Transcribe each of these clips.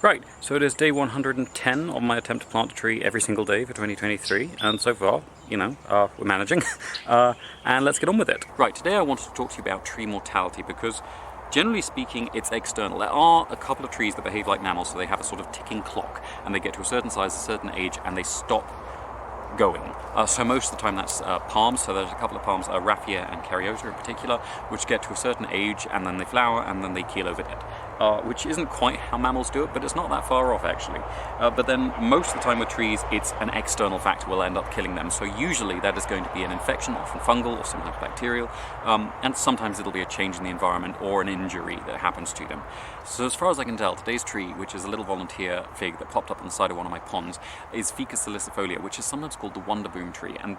Right, so it is day 110 of my attempt to plant a tree every single day for 2023, and so far, you know, we're managing. And let's get on with it. Right, today I wanted to talk to you about tree mortality because, generally speaking, it's external. There are a couple of trees that behave like mammals, so they have a sort of ticking clock, and they get to a certain size, a certain age, and they stop going. So most of the time that's palms, so there's a couple of palms, Raffia and Caryota in particular, which get to a certain age and then they flower and then they keel over dead. Which isn't quite how mammals do it, but it's not that far off actually. But then most of the time with trees, it's an external factor will end up killing them. So usually that is going to be an infection, often fungal or sometimes bacterial, and sometimes it'll be a change in the environment or an injury that happens to them. So as far as I can tell, today's tree, which is a little volunteer fig that popped up on the side of one of my ponds, is Ficus salicifolia, which is sometimes called the Wonderboom tree, and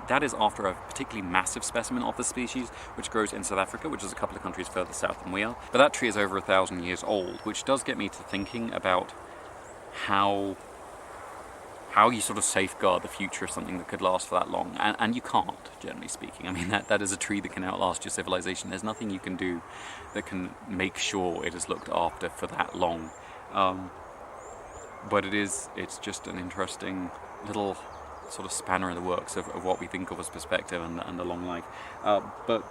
that is after a particularly massive specimen of the species, which grows in South Africa, which is a couple of countries further south than we are. But that tree is over 1,000 years old, which does get me to thinking about how you sort of safeguard the future of something that could last for that long, and you can't, generally speaking. I mean, that is a tree that can outlast your civilization. There's nothing you can do that can make sure it is looked after for that long. But it's just an interesting little sort of spanner in the works of what we think of as perspective and a long life. But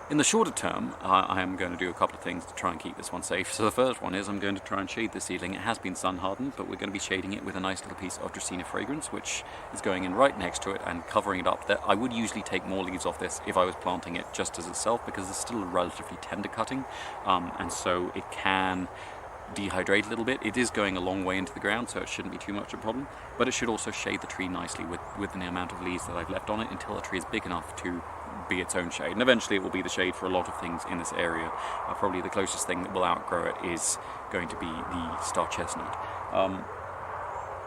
in the shorter term, I am going to do a couple of things to try and keep this one safe. So the first one is I'm going to try and shade the seedling. It has been sun hardened, but we're going to be shading it with a nice little piece of Dracaena fragrance, which is going in right next to it and covering it up. I would usually take more leaves off this if I was planting it just as itself, because it's still a relatively tender cutting, and so it can dehydrate a little bit. It is going a long way into the ground, so it shouldn't be too much of a problem, but it should also shade the tree nicely with the amount of leaves that I've left on it until the tree is big enough to be its own shade, and eventually it will be the shade for a lot of things in this area. Probably the closest thing that will outgrow it is going to be the star chestnut.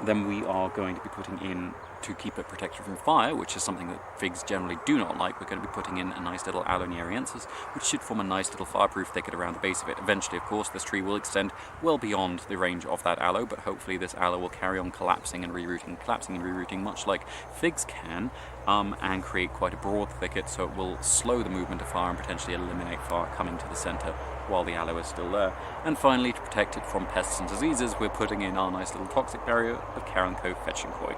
Then we are going to be putting in, to keep it protected from fire, which is something that figs generally do not like, we're going to be putting in a nice little Aloe neriensis, which should form a nice little fireproof thicket around the base of it. Eventually, of course, this tree will extend well beyond the range of that aloe, but hopefully this aloe will carry on collapsing and rerooting, much like figs can, and create quite a broad thicket, so it will slow the movement of fire and potentially eliminate fire coming to the centre while the aloe is still there. And finally, to protect it from pests and diseases, we're putting in our nice little toxic barrier of Caranco Fetching Koi.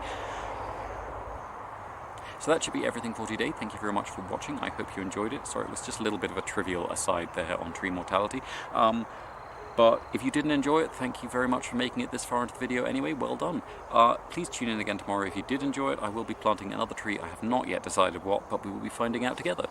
So that should be everything for today. Thank you very much for watching. I hope you enjoyed it. Sorry, it was just a little bit of a trivial aside there on tree mortality. But if you didn't enjoy it, thank you very much for making it this far into the video anyway. Well done. Please tune in again tomorrow if you did enjoy it. I will be planting another tree. I have not yet decided what, but we will be finding out together.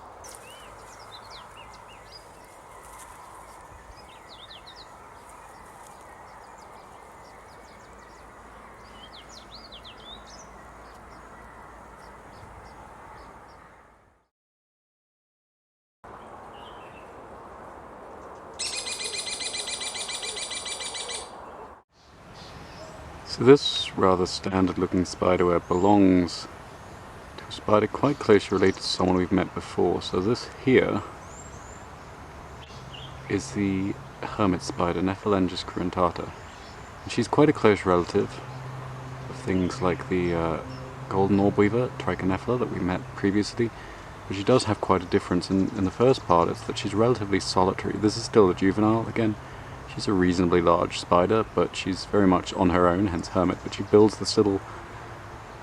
So this rather standard looking spiderweb belongs to a spider quite closely related to someone we've met before. So this here is the hermit spider, Nephelengus crentata. And she's quite a close relative of things like the golden orb-weaver, Trichilia, that we met previously. But she does have quite a difference. In the first part, it's that she's relatively solitary. This is still a juvenile again. She's a reasonably large spider, but she's very much on her own, hence hermit, but she builds this little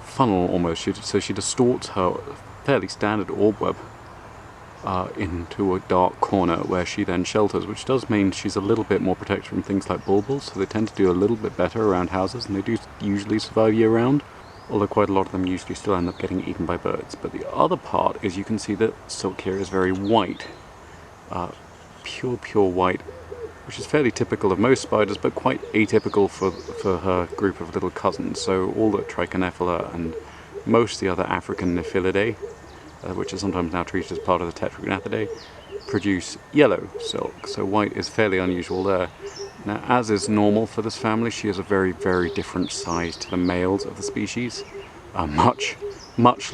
funnel almost, so she distorts her fairly standard orb web into a dark corner where she then shelters, which does mean she's a little bit more protected from things like bulbuls, so they tend to do a little bit better around houses, and they do usually survive year round, although quite a lot of them usually still end up getting eaten by birds. But the other part is you can see that silk here is very white, pure white, which is fairly typical of most spiders, but quite atypical for her group of little cousins. So all the Trichilia and most of the other African Nephilidae, which are sometimes now treated as part of the Tetragnathidae, produce yellow silk, so white is fairly unusual there. Now, as is normal for this family, she is a very, very different size to the males of the species, much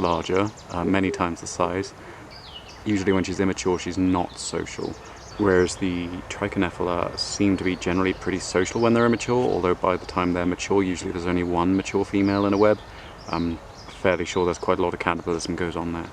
larger, many times the size. Usually when she's immature, she's not social. Whereas the Trichilia seem to be generally pretty social when they're immature, although by the time they're mature, usually there's only one mature female in a web. I'm fairly sure there's quite a lot of cannibalism goes on there.